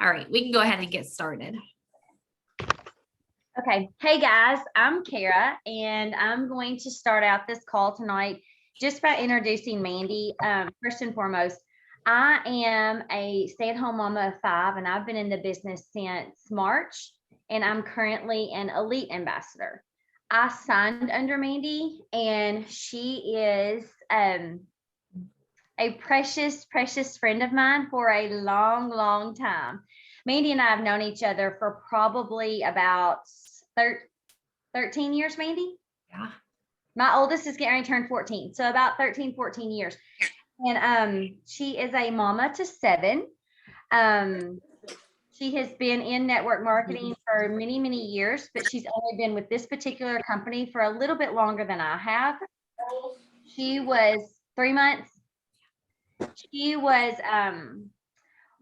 All right, we can go ahead and get started. Okay. Hey guys, I'm Kara, and I'm going to start out this call tonight just by introducing Mandy. First and foremost, I am a stay-at-home mama of 5, and I've been in the business since March, and I'm currently an elite ambassador. I signed under Mandy, and she is a precious, precious friend of mine for a long, long time. Mandy and I have known each other for probably about 13 years, Mandy. Yeah. My oldest is getting ready to turn 14. So about 13, 14 years. And she is a mama to 7. She has been in network marketing for many, many years, but she's only been with this particular company for a little bit longer than I have. She was 3 months. She was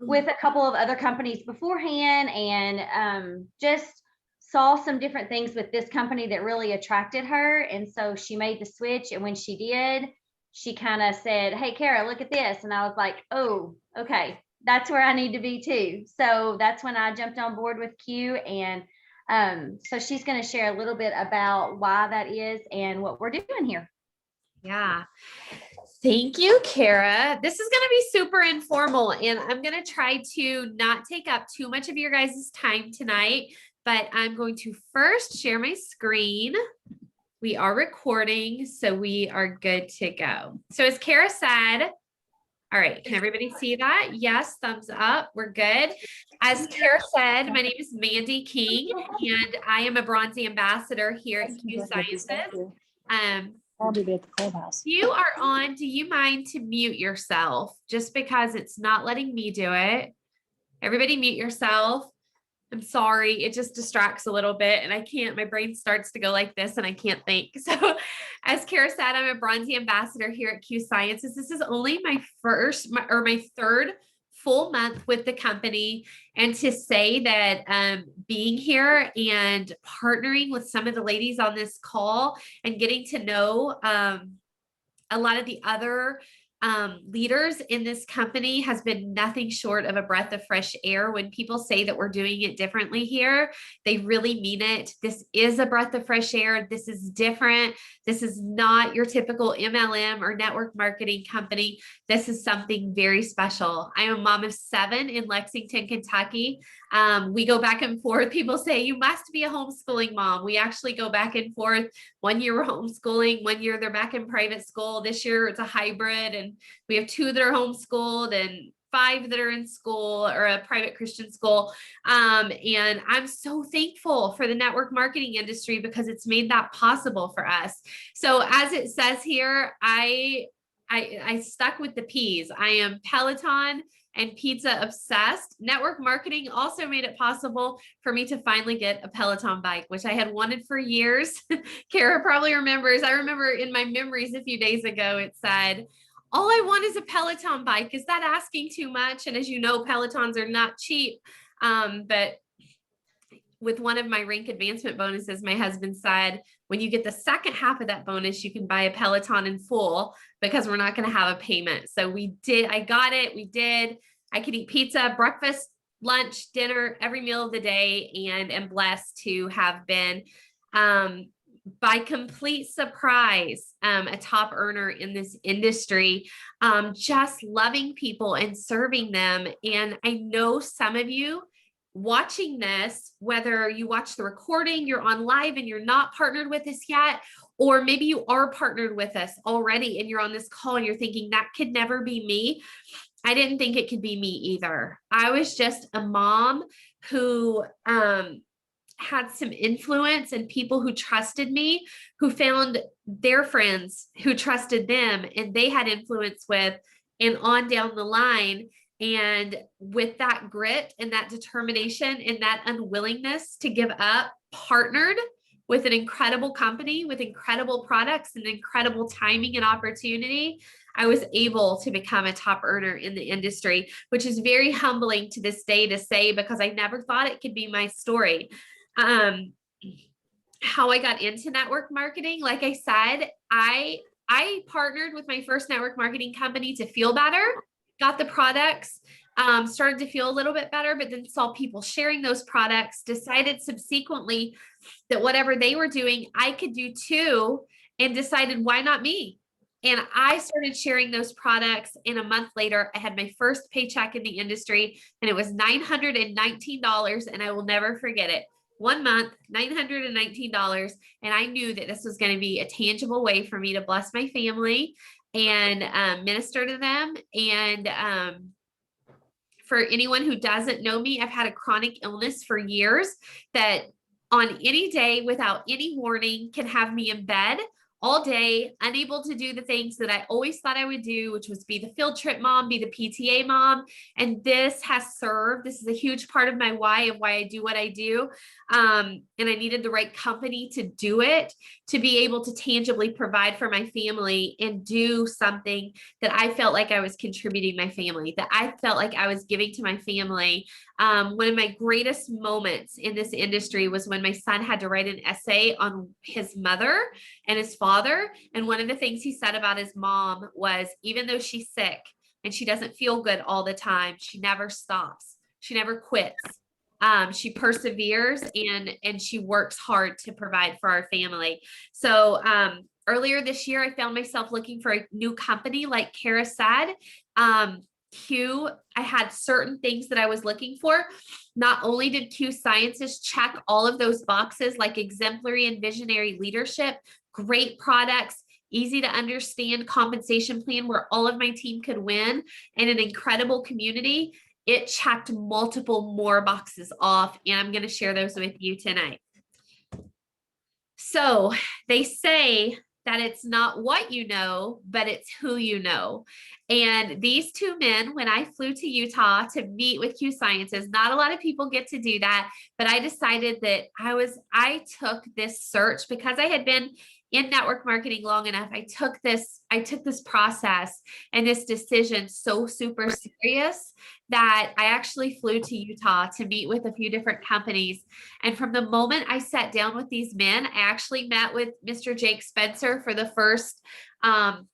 with a couple of other companies beforehand, and just saw some different things with this company that really attracted her. And so she made the switch. And when she did, she kind of said, "Hey, Kara, look at this." And I was like, "Oh, okay, that's where I need to be too." So that's when I jumped on board with Q. And so she's going to share a little bit about why that is and what we're doing here. Yeah. Thank you, Kara. This is going to be super informal, and I'm going to try to not take up too much of your guys' time tonight, but I'm going to first share my screen. We are recording, so we are good to go. So as Kara said, all right, can everybody see that? Yes, thumbs up. We're good. As Kara said, my name is Mandy King, and I am a bronze ambassador here at Q Sciences. I'll be at the clubhouse. You are on. Do you mind to mute yourself just because it's not letting me do it? Everybody mute yourself. I'm sorry. It just distracts a little bit and I can't, my brain starts to go like this and I can't think. So as Kara said, I'm a bronze ambassador here at Q Sciences. This is only my third full month with the company. And to say that being here and partnering with some of the ladies on this call and getting to know a lot of the other leaders in this company has been nothing short of a breath of fresh air. When people say that we're doing it differently here, they really mean it. This is a breath of fresh air. This is different. This is not your typical MLM or network marketing company. This is something very special. I am a mom of 7 in Lexington, Kentucky. We go back and forth. People say, you must be a homeschooling mom. We actually go back and forth. 1 year we're homeschooling, 1 year they're back in private school. This year it's a hybrid, and we have 2 that are homeschooled and 5 that are in school or a private Christian school. And I'm so thankful for the network marketing industry because it's made that possible for us. So as it says here, I stuck with the P's. I am Peloton and pizza obsessed. Network marketing also made it possible for me to finally get a Peloton bike, which I had wanted for years. Kara probably remembers. I remember in my memories a few days ago, it said, all I want is a Peloton bike. Is that asking too much? And as you know, Pelotons are not cheap. But with one of my rank advancement bonuses, my husband said, when you get the second half of that bonus, you can buy a Peloton in full because we're not going to have a payment. So we did. I got it. We did. I could eat pizza, breakfast, lunch, dinner, every meal of the day, and am blessed to have been by complete surprise, a top earner in this industry, just loving people and serving them. And I know some of you watching this, whether you watch the recording, you're on live and you're not partnered with us yet, or maybe you are partnered with us already and you're on this call and you're thinking that could never be me. I didn't think it could be me either. I was just a mom who, had some influence and people who trusted me, who found their friends who trusted them and they had influence with, and on down the line. And with that grit and that determination and that unwillingness to give up, partnered with an incredible company with incredible products and incredible timing and opportunity, I was able to become a top earner in the industry, which is very humbling to this day to say, because I never thought it could be my story. How I got into network marketing, like I said, I partnered with my first network marketing company to feel better, got the products, started to feel a little bit better, but then saw people sharing those products, decided subsequently that whatever they were doing, I could do too, and decided, why not me? And I started sharing those products. And a month later, I had my first paycheck in the industry, and it was $919. And I will never forget it. 1 month, $919. And I knew that this was going to be a tangible way for me to bless my family and minister to them. And for anyone who doesn't know me, I've had a chronic illness for years that on any day without any warning can have me in bed all day, unable to do the things that I always thought I would do, which was be the field trip mom, be the PTA mom. And this is a huge part of my why I do what I do. And I needed the right company to do it, to be able to tangibly provide for my family and do something that I felt like I was contributing my family, that I felt like I was giving to my family. One of my greatest moments in this industry was when my son had to write an essay on his mother and his father. And one of the things he said about his mom was, even though she's sick and she doesn't feel good all the time, she never stops. She never quits. She perseveres and she works hard to provide for our family. So earlier this year, I found myself looking for a new company, like Kara said. I had certain things that I was looking for. Not only did Q Sciences check all of those boxes, like exemplary and visionary leadership, great products, easy to understand compensation plan where all of my team could win, and an incredible community, it checked multiple more boxes off. And I'm going to share those with you tonight. So they say that it's not what you know, but it's who you know. And these two men, when I flew to Utah to meet with Q Sciences, not a lot of people get to do that, but I decided that I took this search because I had been in network marketing long enough. I took this process and this decision so super serious that I actually flew to Utah to meet with a few different companies. And from the moment I sat down with these men, I actually met with Mr. Jake Spencer for the first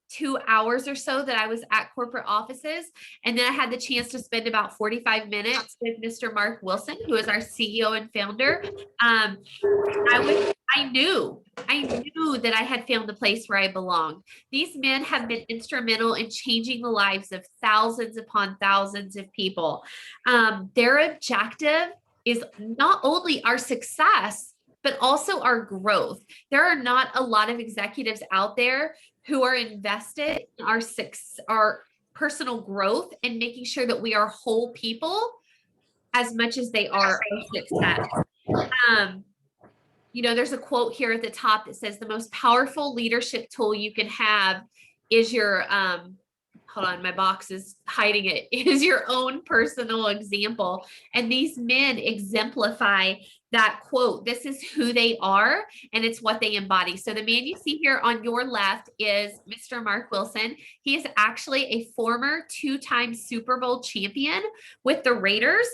2 hours or so that I was at corporate offices. And then I had the chance to spend about 45 minutes with Mr. Mark Wilson, who is our CEO and founder. I knew that I had found the place where I belong. These men have been instrumental in changing the lives of thousands upon thousands of people. Their objective is not only our success, but also our growth. There are not a lot of executives out there who are invested in our personal growth and making sure that we are whole people as much as they are our success. There's a quote here at the top that says the most powerful leadership tool you can have is your, hold on, my box is hiding it, is your own personal example. And these men exemplify that quote. This is who they are, and it's what they embody. So the man you see here on your left is Mr. Mark Wilson. He is actually a former 2-time Super Bowl champion with the Raiders.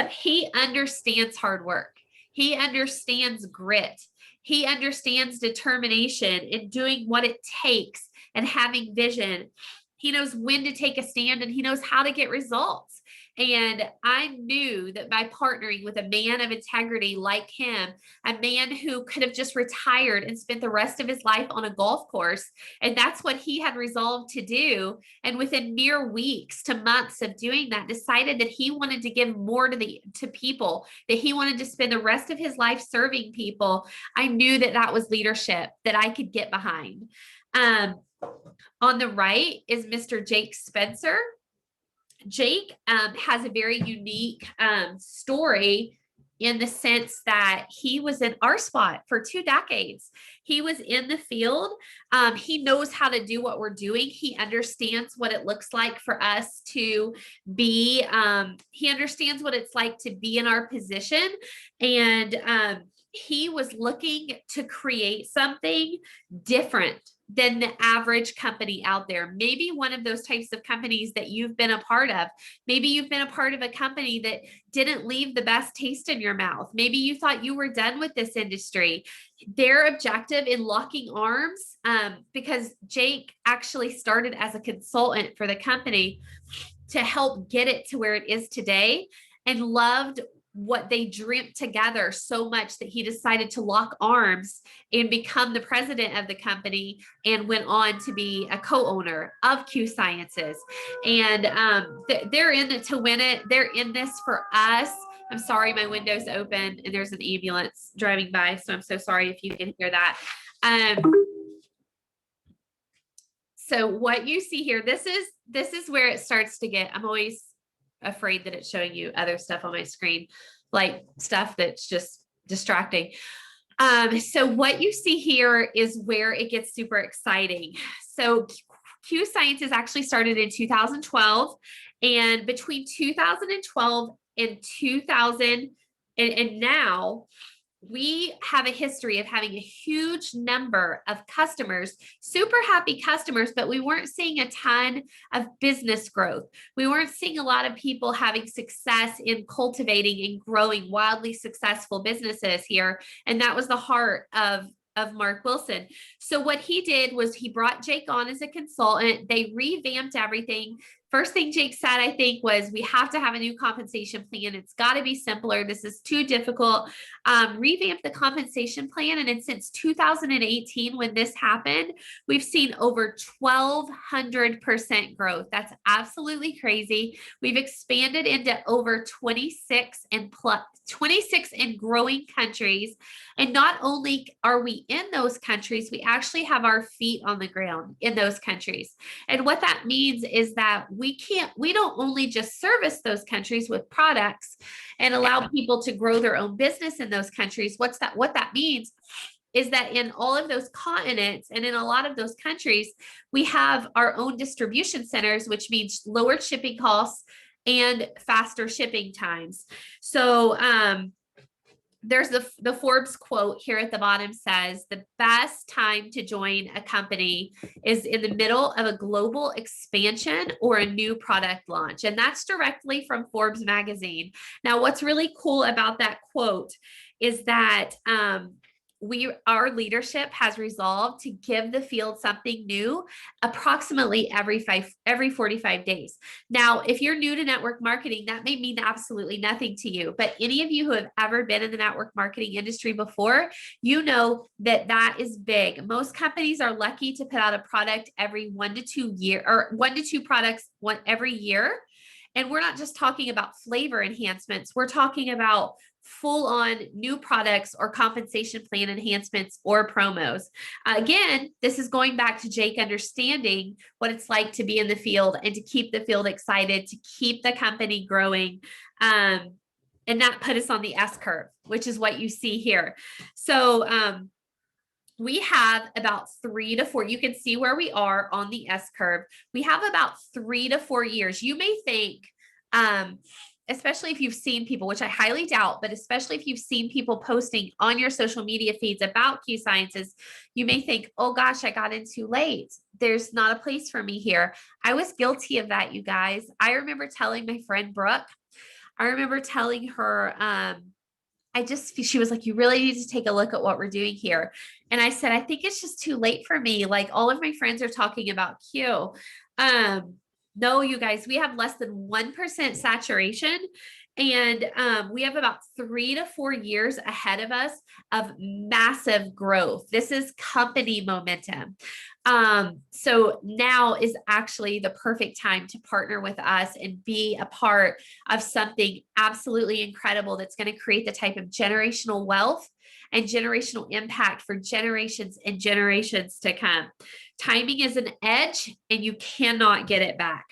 He understands hard work. He understands grit. He understands determination and doing what it takes and having vision. He knows when to take a stand and he knows how to get results. And I knew that by partnering with a man of integrity like him, a man who could have just retired and spent the rest of his life on a golf course, and that's what he had resolved to do. And within mere weeks to months of doing that, decided that he wanted to give more to people, that he wanted to spend the rest of his life serving people. I knew that that was leadership that I could get behind. On the right is Mr. Jake Spencer. Jake has a very unique story in the sense that he was in our spot for 2 decades. He was in the field. He knows how to do what we're doing. He understands what it looks like for us to be, he understands what it's like to be in our position. And he was looking to create something different than the average company out there. Maybe one of those types of companies that you've been a part of. Maybe you've been a part of a company that didn't leave the best taste in your mouth. Maybe you thought you were done with this industry. Their objective in locking arms, because Jake actually started as a consultant for the company, to help get it to where it is today, and loved what they dreamt together so much that he decided to lock arms and become the president of the company, and went on to be a co-owner of Q Sciences. And they're in it to win it. They're in this for us. I'm sorry, my window's open and there's an ambulance driving by, so I'm so sorry if you can hear that. So what you see here, this is where it starts to get, I'm always afraid that it's showing you other stuff on my screen, like stuff that's just distracting. So what you see here is where it gets super exciting. So Q Sciences actually started in 2012, and between 2012 and 2000 and now, we have a history of having a huge number of customers, super happy customers, but we weren't seeing a ton of business growth. We weren't seeing a lot of people having success in cultivating and growing wildly successful businesses here. And that was the heart of Mark Wilson. So what he did was he brought Jake on as a consultant. They revamped everything. First thing Jake said, I think, was we have to have a new compensation plan. It's got to be simpler. This is too difficult. Revamp the compensation plan. And then since 2018, when this happened, we've seen over 1,200% growth. That's absolutely crazy. We've expanded into over 26 and growing countries. And not only are we in those countries, we actually have our feet on the ground in those countries. And what that means is that we don't only just service those countries with products and allow people to grow their own business in those countries. What that means is that in all of those continents and in a lot of those countries, we have our own distribution centers, which means lower shipping costs and faster shipping times. So, there's the Forbes quote here at the bottom says, the best time to join a company is in the middle of a global expansion or a new product launch. And that's directly from Forbes magazine. Now, what's really cool about that quote is that our leadership has resolved to give the field something new approximately every 45 days. Now, if you're new to network marketing, that may mean absolutely nothing to you, but any of you who have ever been in the network marketing industry before, you know that that is big. Most companies are lucky to put out a product every 1 to 2 years, or 1 to 2 products every year. And we're not just talking about flavor enhancements. We're talking about full on new products or compensation plan enhancements or promos. Again, this is going back to Jake understanding what it's like to be in the field and to keep the field excited, to keep the company growing, and not put us on the S curve, which is what you see here. So, we have about 3 to 4, you can see where we are on the S curve. We have about 3 to 4 years. You may think, especially if you've seen people, which I highly doubt, but especially if you've seen people posting on your social media feeds about Q Sciences, you may think, oh gosh, I got in too late. There's not a place for me here. I was guilty of that, you guys. I remember telling my friend Brooke, I remember telling her, she was like, you really need to take a look at what we're doing here. And I said, I think it's just too late for me. Like all of my friends are talking about Q. No, you guys, we have less than 1% saturation. And we have about 3 to 4 years ahead of us of massive growth. This is company momentum. So now is actually the perfect time to partner with us and be a part of something absolutely incredible that's going to create the type of generational wealth and generational impact for generations and generations to come. Timing is an edge and you cannot get it back.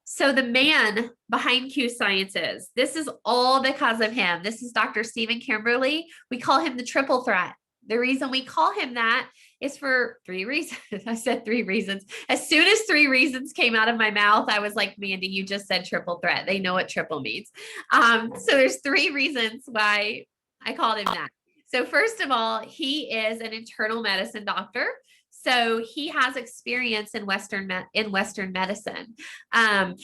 So the man behind Q Sciences, this is all because of him. This is Dr. Stephen Kimberly. We call him the triple threat. The reason we call him that is for 3 reasons. I said 3 reasons. As soon as 3 reasons came out of my mouth, I was like, Mandy, you just said triple threat. They know what triple means. So there's 3 reasons why I called him that. So first of all, he is an internal medicine doctor. So he has experience in Western medicine. And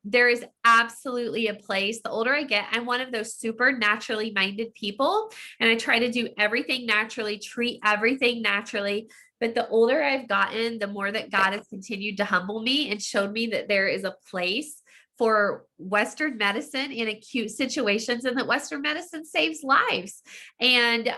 there is absolutely a place. The older I get, I'm one of those super naturally minded people, and I try to do everything naturally, treat everything naturally, But the older I've gotten, the more that God has continued to humble me and showed me that there is a place for Western medicine in acute situations, and that Western medicine saves lives. And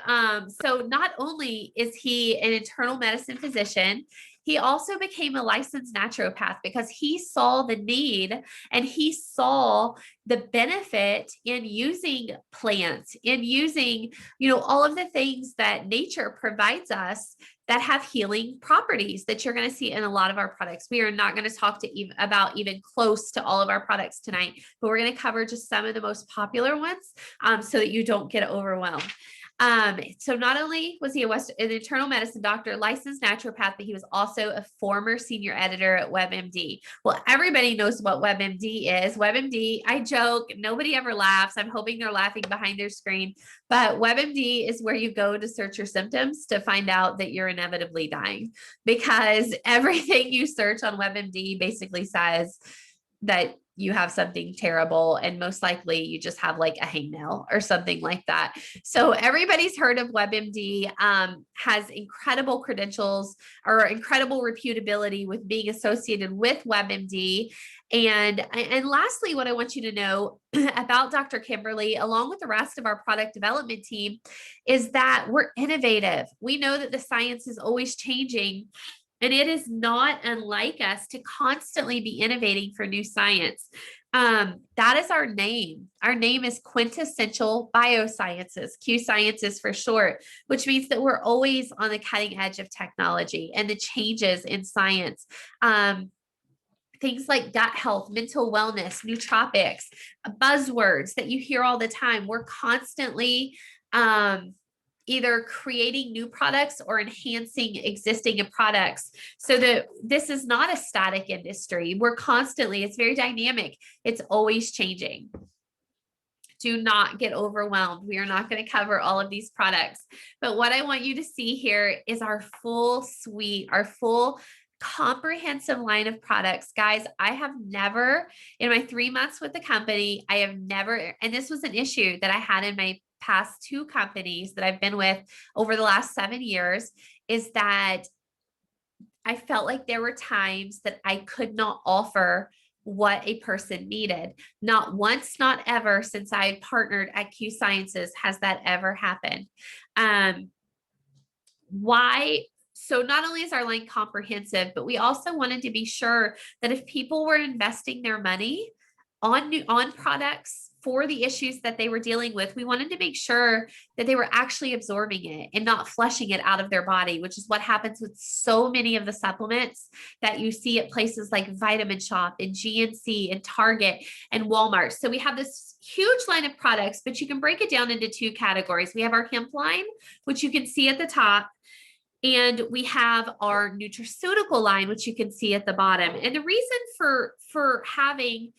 so not only is he an internal medicine physician, he also became a licensed naturopath because he saw the need and he saw the benefit in using plants, in using, all of the things that nature provides us that have healing properties that you're going to see in a lot of our products. We are not going to talk about even close to all of our products tonight, but we're going to cover just some of the most popular ones so that you don't get overwhelmed. So not only was he an internal medicine doctor, licensed naturopath, but he was also a former senior editor at WebMD. Well, everybody knows what WebMD is. WebMD, I joke, nobody ever laughs. I'm hoping they're laughing behind their screen, but WebMD is where you go to search your symptoms to find out that you're inevitably dying, because everything you search on WebMD basically says that you have something terrible, and most likely you just have like a hangnail or something like that. So everybody's heard of WebMD, has incredible credentials or incredible reputability with being associated with WebMD. And lastly, what I want you to know about Dr. Kimberly, along with the rest of our product development team, is that we're innovative. We know that the science is always changing, and it is not unlike us to constantly be innovating for new science. That is our name. Our name is Quintessential Biosciences, Q Sciences for short, which means that we're always on the cutting edge of technology and the changes in science. Things like gut health, mental wellness, nootropics, buzzwords that you hear all the time. We're constantly either creating new products or enhancing existing products, so that this is not a static industry. It's very dynamic. It's always changing. Do not get overwhelmed. We are not going to cover all of these products, but what I want you to see here is our full suite, our full comprehensive line of products. Guys, I have never, in my 3 months with the company, and this was an issue that I had in my past 2 companies that I've been with over the last 7 years, is that I felt like there were times that I could not offer what a person needed. Not once, not ever, since I partnered at Q Sciences has that ever happened. Why? So not only is our line comprehensive, but we also wanted to be sure that if people were investing their money on products for the issues that they were dealing with, we wanted to make sure that they were actually absorbing it and not flushing it out of their body, which is what happens with so many of the supplements that you see at places like Vitamin Shop and GNC and Target and Walmart. So we have this huge line of products, but you can break it down into 2 categories. We have our hemp line, which you can see at the top, and we have our nutraceutical line, which you can see at the bottom. And the reason for having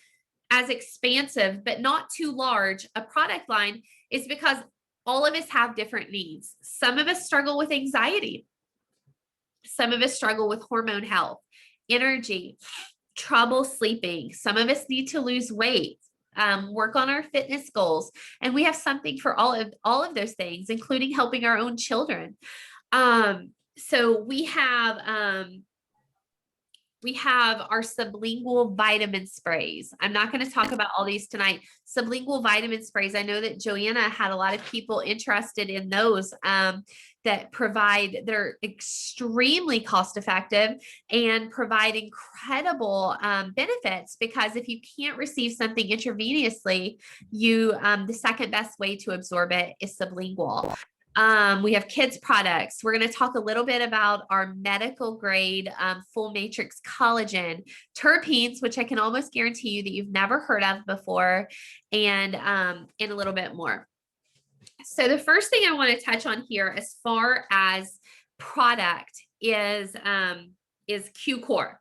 as expansive, but not too large, a product line is because all of us have different needs. Some of us struggle with anxiety. Some of us struggle with hormone health, energy, trouble sleeping. Some of us need to lose weight, work on our fitness goals. And we have something for all of those things, including helping our own children. So we have our sublingual vitamin sprays. I'm not going to talk about all these tonight. Sublingual vitamin sprays. I know that Joanna had a lot of people interested in those they're extremely cost effective and provide incredible benefits, because if you can't receive something intravenously, the second best way to absorb it is sublingual. We have kids products. We're going to talk a little bit about our medical grade full matrix collagen, terpenes, which I can almost guarantee you that you've never heard of before, and a little bit more. So the first thing I want to touch on here as far as product is Q Core.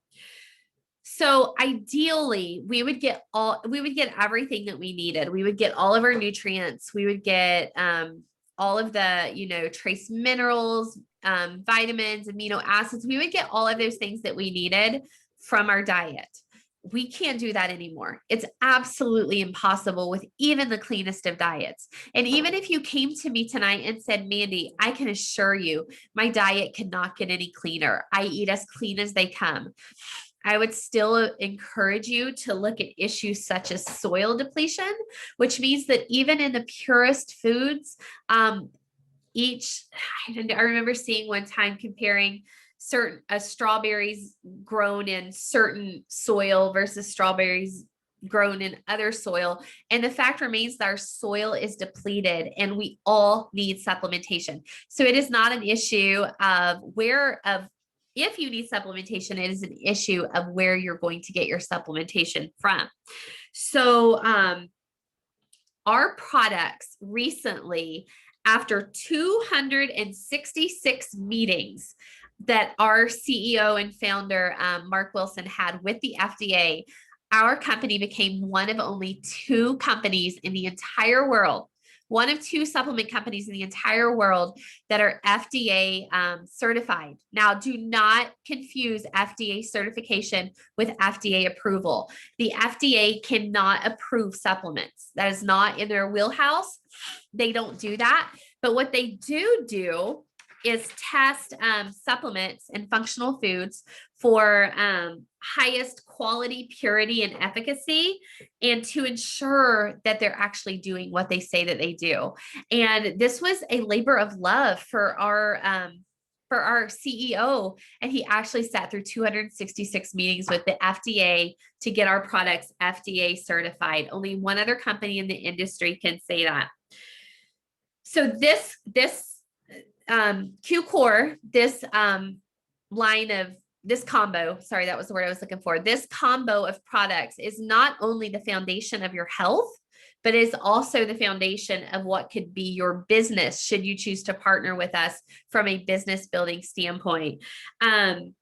So ideally, we would get everything that we needed. We would get all of our nutrients. We would get all of the, trace minerals, vitamins, amino acids. We would get all of those things that we needed from our diet. we can't do that anymore. It's absolutely impossible with even the cleanest of diets. And even if you came to me tonight and said, Mandy, I can assure you my diet cannot get any cleaner. I eat as clean as they come. I would still encourage you to look at issues such as soil depletion, which means that even in the purest foods, I remember seeing one time comparing certain strawberries grown in certain soil versus strawberries grown in other soil. And the fact remains that our soil is depleted and we all need supplementation. So it is not an issue of if you need supplementation, it is an issue of where you're going to get your supplementation from. So our products recently, after 266 meetings that our CEO and founder, Mark Wilson, had with the FDA, our company became one of only 2 companies in the entire world, one of 2 supplement companies in the entire world that are FDA certified. Now, do not confuse FDA certification with FDA approval. The FDA cannot approve supplements. That is not in their wheelhouse. They don't do that. But what they do is test supplements and functional foods for highest quality, purity, and efficacy, and to ensure that they're actually doing what they say that they do. And this was a labor of love for our CEO, and he actually sat through 266 meetings with the FDA to get our products FDA certified. Only one other company in the industry can say that. So this Q-Core, this line of this combo, sorry, that was the word I was looking for. This combo of products is not only the foundation of your health, but is also the foundation of what could be your business should you choose to partner with us from a business building standpoint. The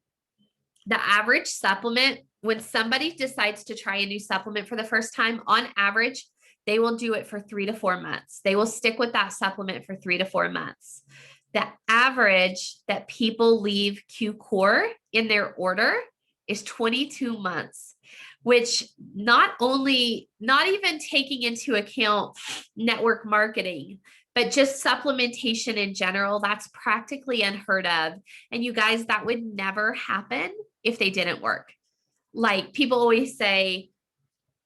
average supplement, when somebody decides to try a new supplement for the first time, on average, they will do it for 3 to 4 months. They will stick with that supplement for 3 to 4 months. The average that people leave Q-Core in their order is 22 months, which not even taking into account network marketing, but just supplementation in general, that's practically unheard of. And you guys, that would never happen if they didn't work. Like people always say,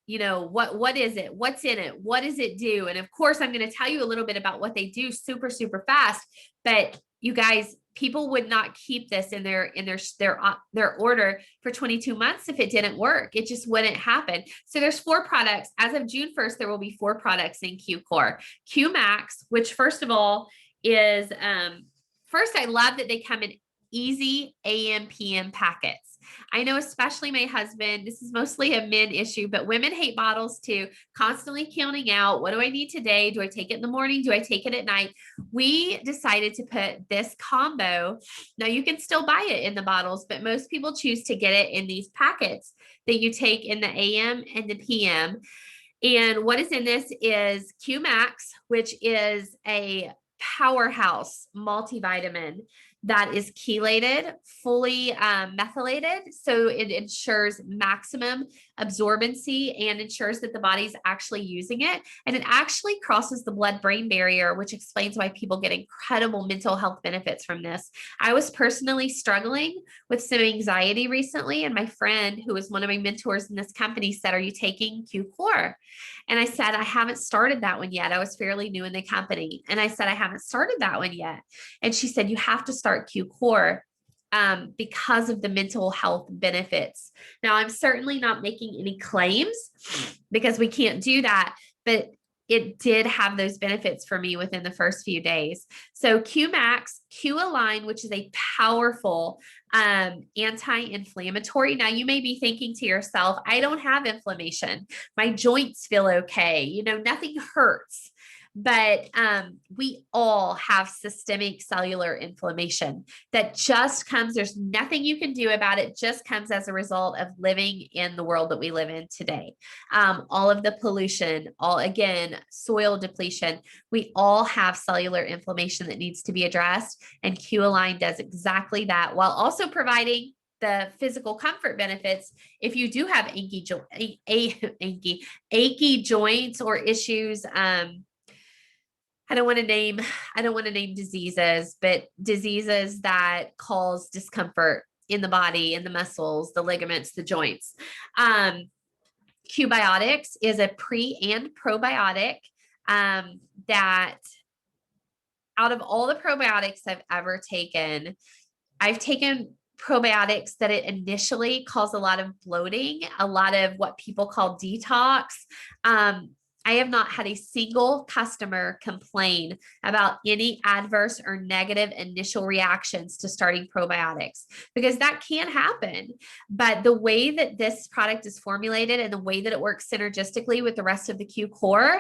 you know, what is it? What's in it? What does it do? And of course, I'm going to tell you a little bit about what they do super, super fast. But you guys, people would not keep this in their order for 22 months if it didn't work. It just wouldn't happen. So there's 4 products. As of June 1st, there will be 4 products in Q-Core. Q-Max, which first of all is, first, I love that they come in easy AM, PM packets. I know, especially my husband, this is mostly a men issue, but women hate bottles too, constantly counting out. What do I need today? Do I take it in the morning? Do I take it at night? We decided to put this combo. Now you can still buy it in the bottles, but most people choose to get it in these packets that you take in the AM and the PM. And what is in this is Q-Max, which is a powerhouse multivitamin that is chelated, fully methylated. So it ensures maximum absorbency and ensures that the body's actually using it. And it actually crosses the blood-brain barrier, which explains why people get incredible mental health benefits from this. I was personally struggling with some anxiety recently, and my friend, who was one of my mentors in this company, said, "Are you taking Q-Core?" And I said, "I haven't started that one yet. I was fairly new in the company." And I said, "I haven't started that one yet." And she said, "You have to start Q-Core because of the mental health benefits." Now, I'm certainly not making any claims because we can't do that, but it did have those benefits for me within the first few days. So Q-Max, Q-Align, which is a powerful anti-inflammatory. Now you may be thinking to yourself, I don't have inflammation. My joints feel okay. You know, nothing hurts. But we all have systemic cellular inflammation that just comes, there's nothing you can do about it, just comes as a result of living in the world that we live in today. All of the pollution, again, soil depletion, we all have cellular inflammation that needs to be addressed. And Q-Align does exactly that while also providing the physical comfort benefits, if you do have achy joints or issues, I don't want to name diseases, but diseases that cause discomfort in the body, in the muscles, the ligaments, the joints. Qbiotics is a pre and probiotic that out of all the probiotics I've ever taken, I've taken probiotics that it initially cause a lot of bloating, a lot of what people call detox. I have not had a single customer complain about any adverse or negative initial reactions to starting probiotics, because that can happen. But the way that this product is formulated and the way that it works synergistically with the rest of the Q core,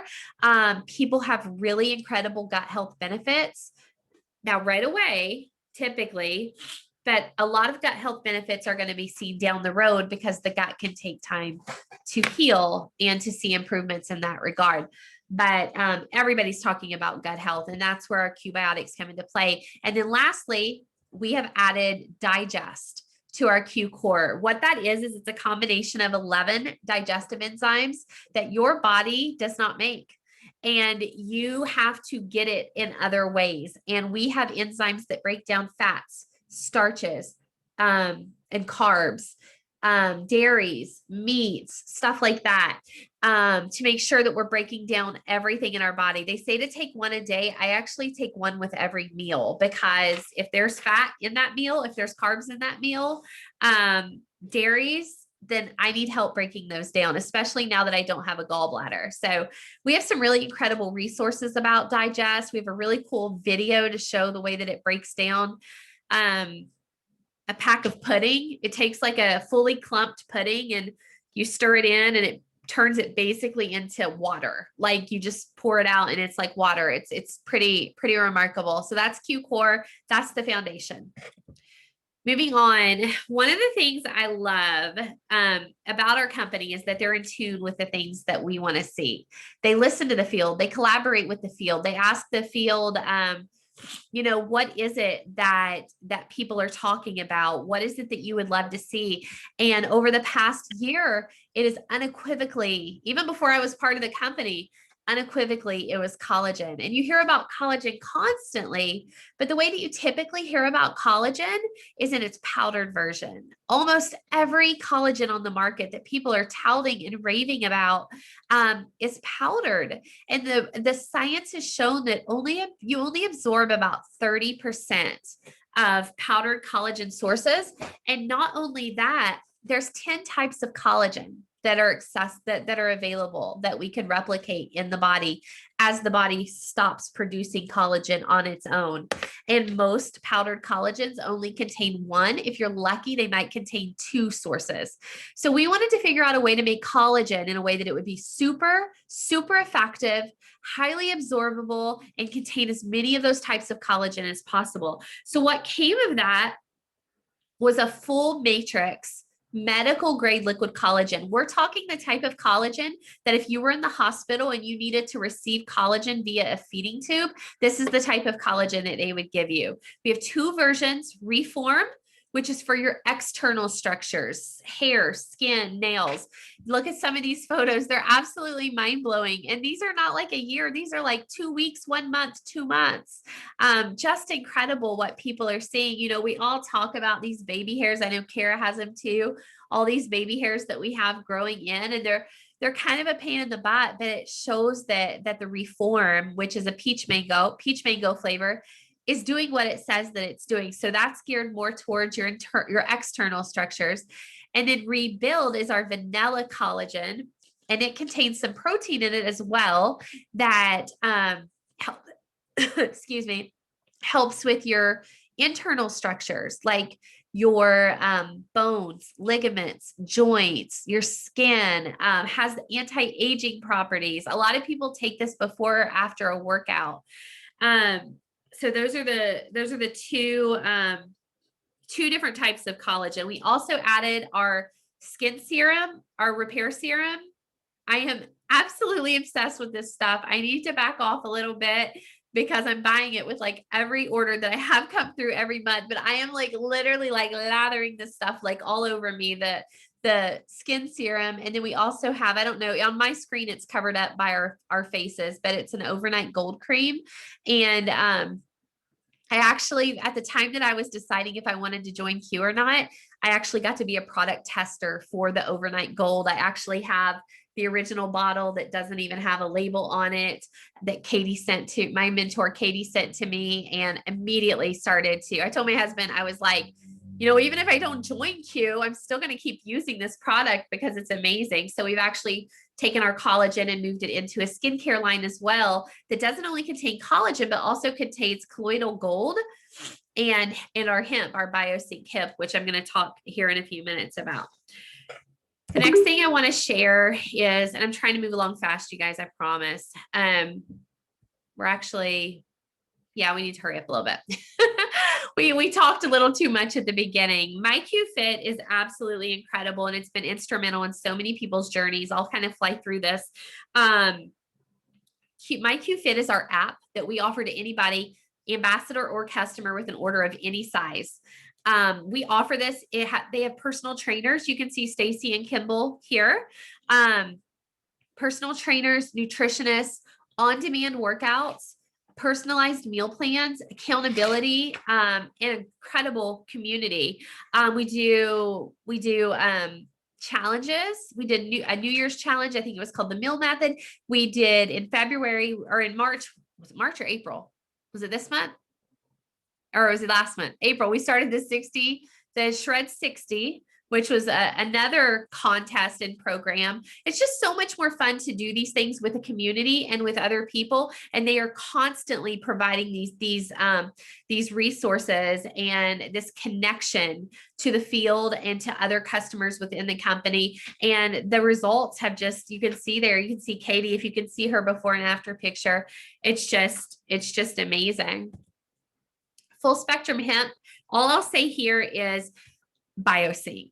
people have really incredible gut health benefits. Now, right away, typically, but a lot of gut health benefits are going to be seen down the road because the gut can take time to heal and to see improvements in that regard. But everybody's talking about gut health, and that's where our Qbiotics come into play. And then lastly, we have added Digest to our Q core. What that is it's a combination of 11 digestive enzymes that your body does not make. And you have to get it in other ways. And we have enzymes that break down fats, starches, and carbs, dairies, meats, stuff like that, to make sure that we're breaking down everything in our body. They say to take one a day. I actually take one with every meal, because if there's fat in that meal, if there's carbs in that meal, dairies, then I need help breaking those down, especially now that I don't have a gallbladder. So we have some really incredible resources about Digest. We have a really cool video to show the way that it breaks down a pack of pudding. It takes like a fully clumped pudding and you stir it in and it turns it basically into water. Like you just pour it out and it's like water. It's pretty remarkable. So that's Q core. That's the foundation. Moving on, one of the things I love about our company is that they're in tune with the things that we want to see. They listen to the field. They collaborate with the field. They ask the field, what is it that people are talking about? What is it that you would love to see? And over the past year, it is unequivocally, even before I was part of the company, unequivocally, it was collagen. And you hear about collagen constantly, but the way that you typically hear about collagen is in its powdered version. Almost every collagen on the market that people are touting and raving about is powdered. And the science has shown that you only absorb about 30% of powdered collagen sources. And not only that, there's 10 types of collagen that are available that we can replicate in the body as the body stops producing collagen on its own. And most powdered collagens only contain one. If you're lucky, they might contain two sources. So we wanted to figure out a way to make collagen in a way that it would be super effective, highly absorbable, and contain as many of those types of collagen as possible. So what came of that was a full matrix medical grade liquid collagen. We're talking the type of collagen that if you were in the hospital and you needed to receive collagen via a feeding tube, this is the type of collagen that they would give you. We have two versions: Reform, which is for your external structures, hair, skin, nails. Look at some of these photos. They're absolutely mind-blowing. And these are not like a year. These are like 2 weeks, 1 month, 2 months. Just incredible what people are seeing. We all talk about these baby hairs. I know Kara has them too. All these baby hairs that we have growing in, and they're kind of a pain in the butt, but it shows that the Reform, which is a peach mango flavor, is doing what it says that it's doing. So that's geared more towards your external structures. And then Rebuild is our vanilla collagen, and it contains some protein in it as well that helps with your internal structures, like your bones, ligaments, joints, your skin, has anti-aging properties. A lot of people take this before or after a workout. So those are the two different types of collagen. We also added our skin serum, our repair serum. I am absolutely obsessed with this stuff. I need to back off a little bit because I'm buying it with like every order that I have come through every month. But I am like literally like lathering this stuff like all over me, the skin serum. And then we also have, I don't know, on my screen, it's covered up by our faces, but it's an overnight gold cream. And I actually, at the time that I was deciding if I wanted to join Q or not, I actually got to be a product tester for the overnight gold. I actually have the original bottle that doesn't even have a label on it that Katie sent to my mentor. Katie sent to me, and immediately started to, I told my husband, I was like, you know, even if I don't join Q, I'm still going to keep using this product because it's amazing. So we've actually taken our collagen and moved it into a skincare line as well that doesn't only contain collagen, but also contains colloidal gold and our hemp, our BioSync hemp, which I'm going to talk here in a few minutes about. The next thing I want to share is, and I'm trying to move along fast, you guys, I promise. We're actually, yeah, we need to hurry up a little bit. We talked a little too much at the beginning. MyQFit is absolutely incredible, and it's been instrumental in so many people's journeys. I'll kind of fly through this. MyQFit is our app that we offer to anybody, ambassador or customer, with an order of any size. We offer this. They have personal trainers. You can see Stacy and Kimball here. Personal trainers, nutritionists, on-demand workouts, personalized meal plans, accountability, and incredible community. We do challenges. We did a New Year's challenge. I think it was called the Meal Method. We did in February or in March. Was it March or April? Was it this month? Or was it last month? April. We started the Shred 60, which was another contest and program. It's just so much more fun to do these things with a community and with other people. And they are constantly providing these resources and this connection to the field and to other customers within the company. And the results have just, you can see there, you can see Katie, if you can see her before and after picture, it's just amazing. Full spectrum hemp. All I'll say here is BioSync.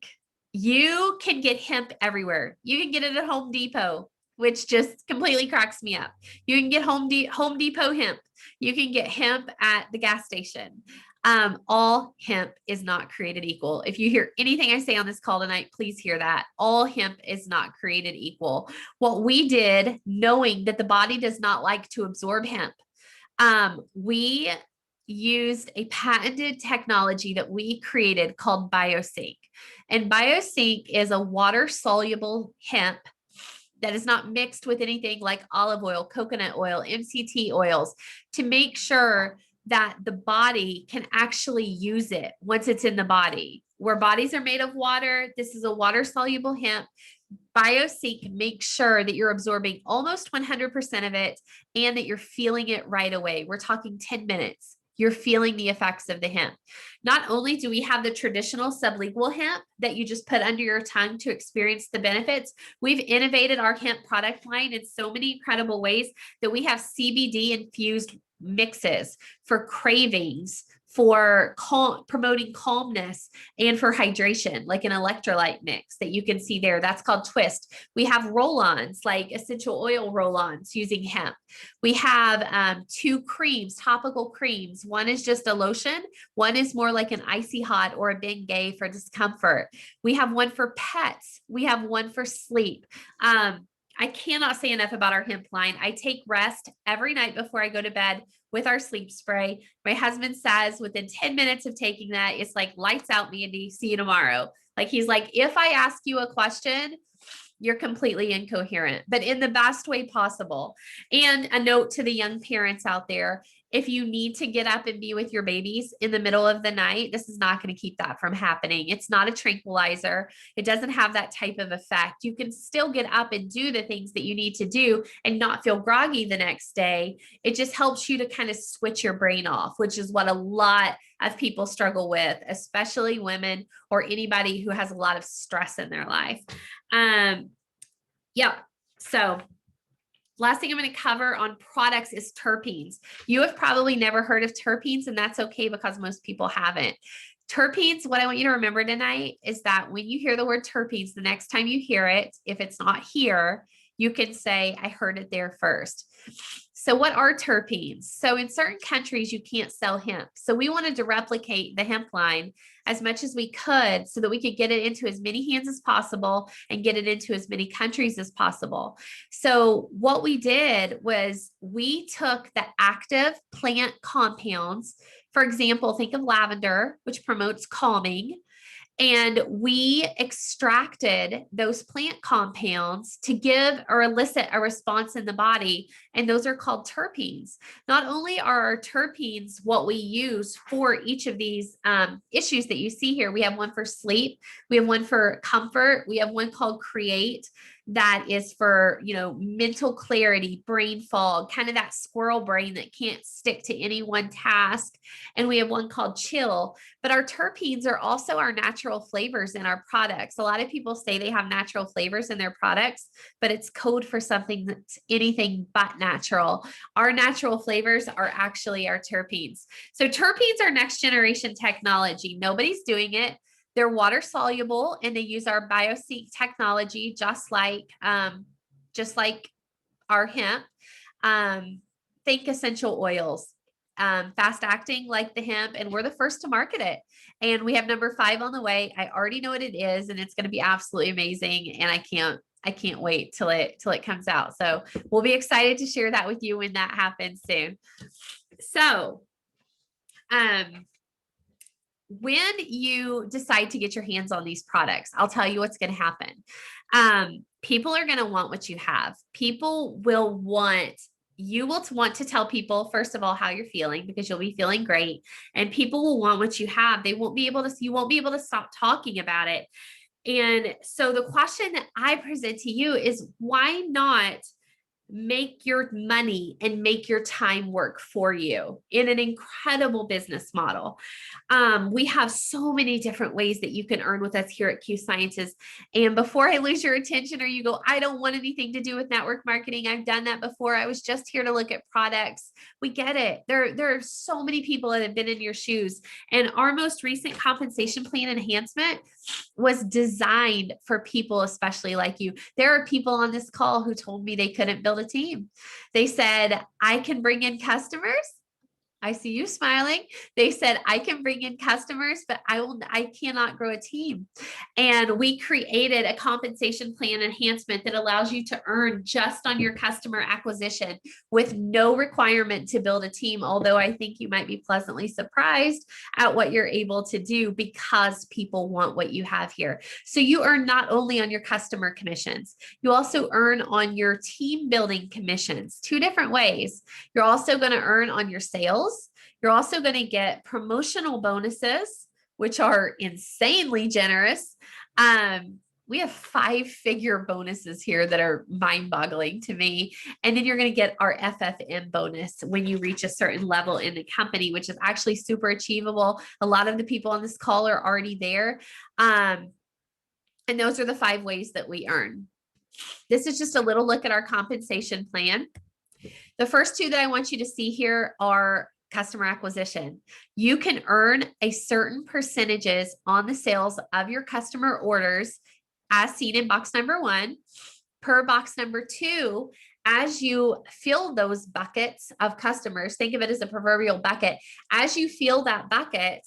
You can get hemp everywhere. You can get it at Home Depot, which just completely cracks me up. You can get Home Depot hemp. You can get hemp at the gas station. All hemp is not created equal. If you hear anything I say on this call tonight, please hear that. All hemp is not created equal. What we did, knowing that the body does not like to absorb hemp, we used a patented technology that we created called BioSync. And BioSync is a water-soluble hemp that is not mixed with anything like olive oil, coconut oil, MCT oils, to make sure that the body can actually use it once it's in the body. Where bodies are made of water, this is a water-soluble hemp. BioSync makes sure that you're absorbing almost 100% of it and that you're feeling it right away. We're talking 10 minutes. You're feeling the effects of the hemp. Not only do we have the traditional sublingual hemp that you just put under your tongue to experience the benefits, we've innovated our hemp product line in so many incredible ways that we have CBD infused mixes for cravings, for promoting calmness, and for hydration, like an electrolyte mix that you can see there. That's called Twist. We have roll-ons, like essential oil roll-ons using hemp. We have 2 creams, topical creams. One is just a lotion. One is more like an icy hot or a Bengay for discomfort. We have one for pets. We have one for sleep. I cannot say enough about our hemp line. I take rest every night before I go to bed with our sleep spray. My husband says within 10 minutes of taking that, it's like lights out, Mandy, see you tomorrow. Like he's like, if I ask you a question, you're completely incoherent, but in the best way possible. And a note to the young parents out there, if you need to get up and be with your babies in the middle of the night, this is not going to keep that from happening. It's not a tranquilizer. It doesn't have that type of effect. You can still get up and do the things that you need to do and not feel groggy the next day. It just helps you to kind of switch your brain off, which is what a lot of people struggle with, especially women or anybody who has a lot of stress in their life. Yeah. So last thing I'm going to cover on products is terpenes. You have probably never heard of terpenes, and that's okay because most people haven't. Terpenes, what I want you to remember tonight is that when you hear the word terpenes, the next time you hear it, if it's not here, you can say, I heard it there first. So what are terpenes? So in certain countries, you can't sell hemp. So we wanted to replicate the hemp line as much as we could so that we could get it into as many hands as possible and get it into as many countries as possible. So what we did was we took the active plant compounds. For example, think of lavender, which promotes calming. And we extracted those plant compounds to give or elicit a response in the body. And those are called terpenes. Not only are our terpenes what we use for each of these issues that you see here, we have one for sleep, we have one for comfort, we have one called create that is for, mental clarity, brain fog, kind of that squirrel brain that can't stick to any one task. And we have one called chill. But our terpenes are also our natural flavors in our products. A lot of people say they have natural flavors in their products, but it's code for something that's anything but natural. Our natural flavors are actually our terpenes. So terpenes are next generation technology. Nobody's doing it. They're water soluble and they use our BioSeq technology, just like our hemp. Think essential oils. Fast acting like the hemp, and we're the first to market it. And we have number 5 on the way. I already know what it is, and it's going to be absolutely amazing. And I can't wait till it comes out. So we'll be excited to share that with you when that happens soon. So, when you decide to get your hands on these products, I'll tell you what's going to happen. People are going to want what you have. You will want to tell people, first of all, how you're feeling, because you'll be feeling great, and people will want what you have. You won't be able to stop talking about it. And so the question that I present to you is, why not make your money and make your time work for you in an incredible business model? We have so many different ways that you can earn with us here at Q Sciences. And before I lose your attention or you go, I don't want anything to do with network marketing, I've done that before, I was just here to look at products. We get it. There are so many people that have been in your shoes. And our most recent compensation plan enhancement was designed for people, especially like you. There are people on this call who told me they couldn't build a team. They said, I can bring in customers. I see you smiling. They said, I can bring in customers, but I cannot grow a team. And we created a compensation plan enhancement that allows you to earn just on your customer acquisition with no requirement to build a team. Although I think you might be pleasantly surprised at what you're able to do because people want what you have here. So you earn not only on your customer commissions, you also earn on your team building commissions, 2 different ways. You're also going to earn on your sales. You're also going to get promotional bonuses, which are insanely generous. We have 5-figure bonuses here that are mind-boggling to me. And then you're going to get our FFM bonus when you reach a certain level in the company, which is actually super achievable. A lot of the people on this call are already there. And those are the 5 ways that we earn. This is just a little look at our compensation plan. The first 2 that I want you to see here are customer acquisition. You can earn a certain percentages on the sales of your customer orders as seen in box number 1. Per box number 2, as you fill those buckets of customers, think of it as a proverbial bucket. As you fill that bucket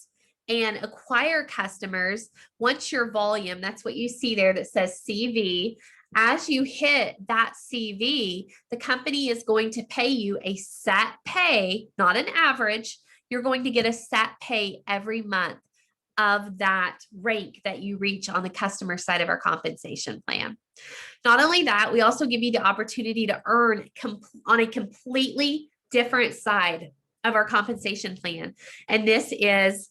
and acquire customers, once your volume, that's what you see there that says CV, as you hit that CV, the company is going to pay you a set pay, not an average. You're going to get a set pay every month of that rank that you reach on the customer side of our compensation plan. Not only that, we also give you the opportunity to earn on a completely different side of our compensation plan. And this is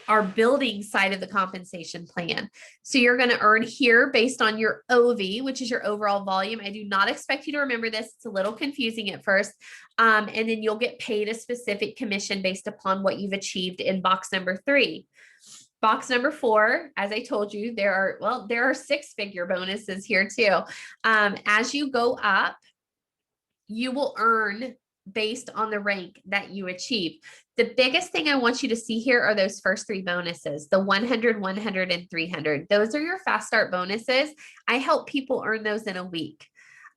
our building side of the compensation plan. So you're going to earn here based on your OV, which is your overall volume. I do not expect you to remember this. It's a little confusing at first. And then you'll get paid a specific commission based upon what you've achieved in box number 3. Box number 4, as I told you, there are 6-figure bonuses here too. As you go up, you will earn based on the rank that you achieve. The biggest thing I want you to see here are those first 3 bonuses, the 100, 100, and 300. Those are your fast start bonuses. I help people earn those in a week.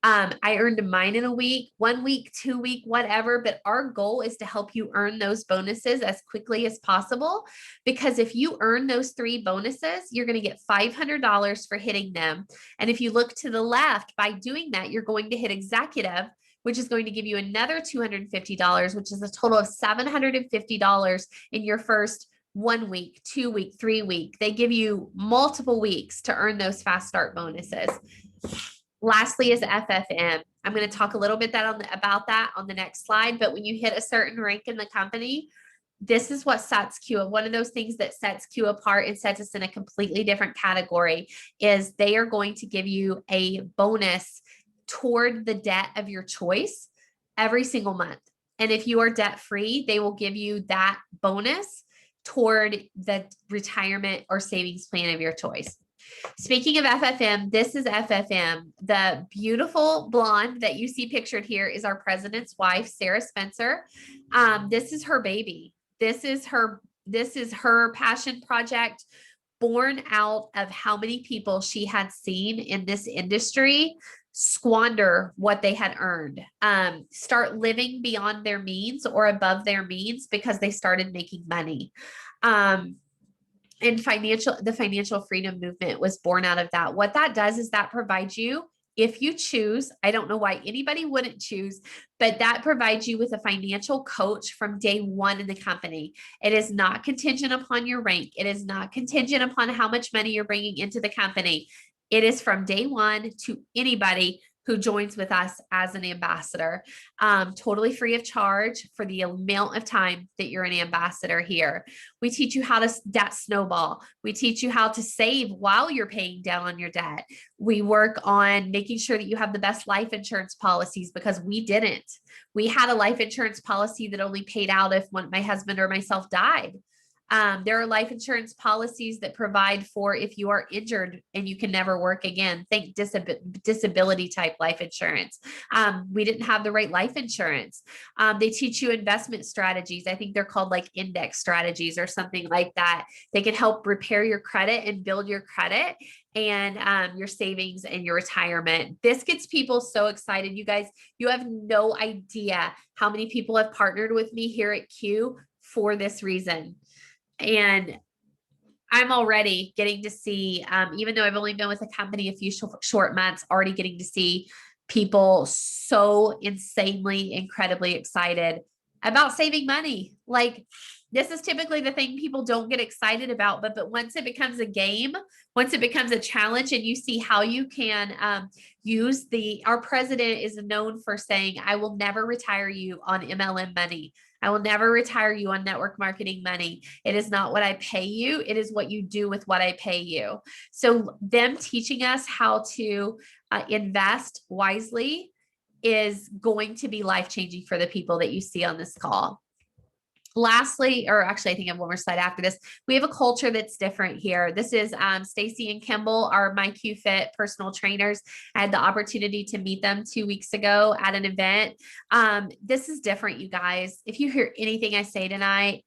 I earned mine in a week, 1 week, 2 week, whatever. But our goal is to help you earn those bonuses as quickly as possible. Because if you earn those 3 bonuses, you're going to get $500 for hitting them. And if you look to the left, by doing that, you're going to hit executive, which is going to give you another $250, which is a total of $750 in your first 1 week, 2 week, 3 week. They give you multiple weeks to earn those fast start bonuses. Lastly is FFM. I'm going to talk a little bit about that on the next slide, but when you hit a certain rank in the company, this is what sets Q. One of those things that sets Q apart and sets us in a completely different category is they are going to give you a bonus toward the debt of your choice every single month. And if you are debt free, they will give you that bonus toward the retirement or savings plan of your choice. Speaking of FFM, this is FFM. The beautiful blonde that you see pictured here is our president's wife, Sarah Spencer. This is her baby. This is her passion project, born out of how many people she had seen in this industry squander what they had earned, start living beyond their means or above their means because they started making money. And the financial freedom movement was born out of that. What that does is that provides you, if you choose, I don't know why anybody wouldn't choose, but that provides you with a financial coach from day one in the company. It is not contingent upon your rank. It is not contingent upon how much money you're bringing into the company. It is from day one to anybody who joins with us as an ambassador, totally free of charge for the amount of time that you're an ambassador here. We teach you how to debt snowball. We teach you how to save while you're paying down on your debt. We work on making sure that you have the best life insurance policies because we didn't. We had a life insurance policy that only paid out if my husband or myself died. There are life insurance policies that provide for if you are injured and you can never work again. Think disability type life insurance. We didn't have the right life insurance. They teach you investment strategies. I think they're called like index strategies or something like that. They can help repair your credit and build your credit and your savings and your retirement. This gets people so excited. You guys, you have no idea how many people have partnered with me here at Q for this reason. And I'm already getting to see, even though I've only been with the company a few short months, already getting to see people so insanely, incredibly excited about saving money. Like this is typically the thing people don't get excited about, but once it becomes a game, once it becomes a challenge and you see how you can use our president is known for saying, I will never retire you on MLM money. I will never retire you on network marketing money. It is not what I pay you. It is what you do with what I pay you. So them teaching us how to invest wisely is going to be life-changing for the people that you see on this call. Lastly, or actually, I think I have one more slide after this. We have a culture that's different here. This is Stacy and Kimball, our My Q Fit personal trainers. I had the opportunity to meet them 2 weeks ago at an event. This is different, you guys. If you hear anything I say tonight,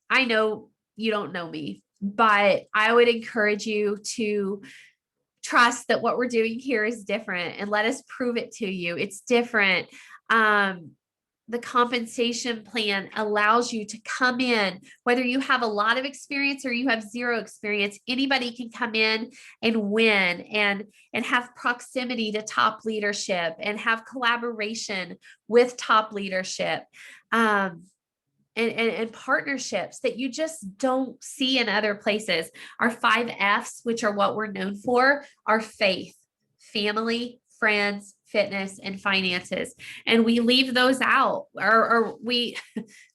I know you don't know me, but I would encourage you to trust that what we're doing here is different and let us prove it to you. It's different. The compensation plan allows you to come in, whether you have a lot of experience or you have zero experience, anybody can come in and win and have proximity to top leadership and have collaboration with top leadership. And partnerships that you just don't see in other places. Our 5 F's, which are what we're known for, are faith, family, friends, fitness, and finances. And we leave those out, or we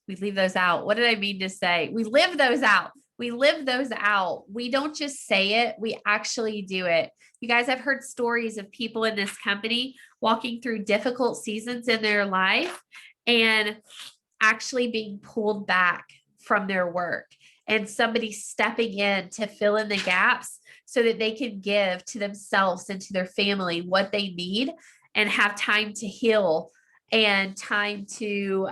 leave those out. What did I mean to say? We live those out. We live those out. We don't just say it, we actually do it. You guys have heard stories of people in this company walking through difficult seasons in their life and actually being pulled back from their work and somebody stepping in to fill in the gaps so that they can give to themselves and to their family what they need and have time to heal and time to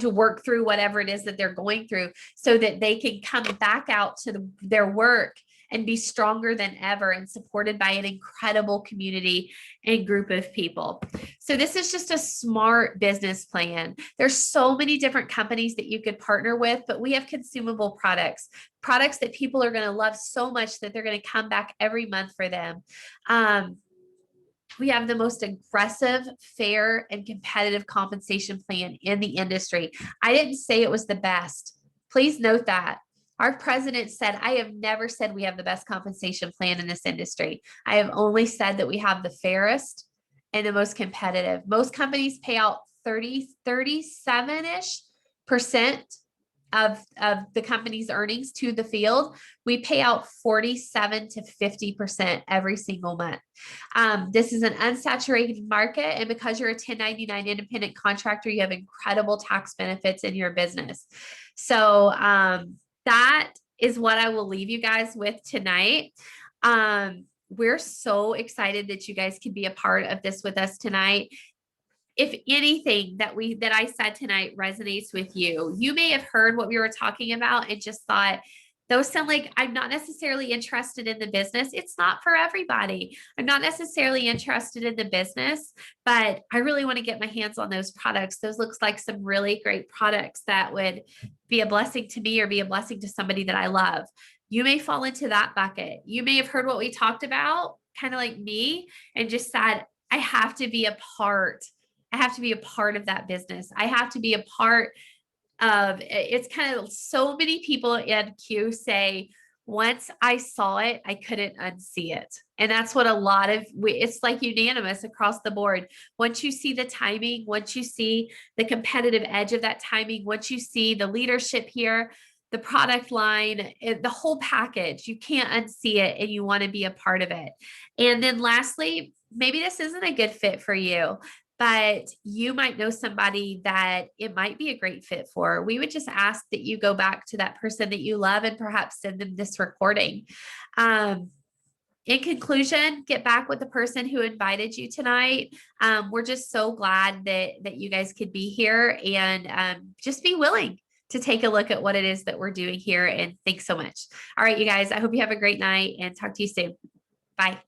work through whatever it is that they're going through so that they can come back out to their work and be stronger than ever and supported by an incredible community and group of people. So this is just a smart business plan. There's so many different companies that you could partner with, but we have consumable products that people are going to love so much that they're going to come back every month for them. We have the most aggressive, fair, and competitive compensation plan in the industry. I didn't say it was the best. Please note that. Our president said, I have never said we have the best compensation plan in this industry. I have only said that we have the fairest and the most competitive. Most companies pay out 37-ish% of the company's earnings to the field. We pay out 47 to 50% every single month. This is an unsaturated market. And because you're a 1099 independent contractor, you have incredible tax benefits in your business. So that is what I will leave you guys with tonight. We're so excited that you guys can be a part of this with us tonight. If anything that I said tonight resonates with you, you may have heard what we were talking about and just thought, those sound like I'm not necessarily interested in the business. It's not for everybody. I'm not necessarily interested in the business, but I really want to get my hands on those products. Those looks like some really great products that would be a blessing to me or be a blessing to somebody that I love. You may fall into that bucket. You may have heard what we talked about, kind of like me, and just said, I have to be a part. I have to be a part of that business. I have to be a part of it's kind of so many people in Q say, once I saw it, I couldn't unsee it. And that's what a lot of it's like unanimous across the board. Once you see the timing, once you see the competitive edge of that timing, once you see the leadership here, the product line, the whole package, you can't unsee it and you want to be a part of it. And then lastly, maybe this isn't a good fit for you, but you might know somebody that it might be a great fit for. We would just ask that you go back to that person that you love and perhaps send them this recording. In conclusion, get back with the person who invited you tonight. We're just so glad that you guys could be here, and just be willing to take a look at what it is that we're doing here. And thanks so much. All right, you guys, I hope you have a great night and talk to you soon. Bye.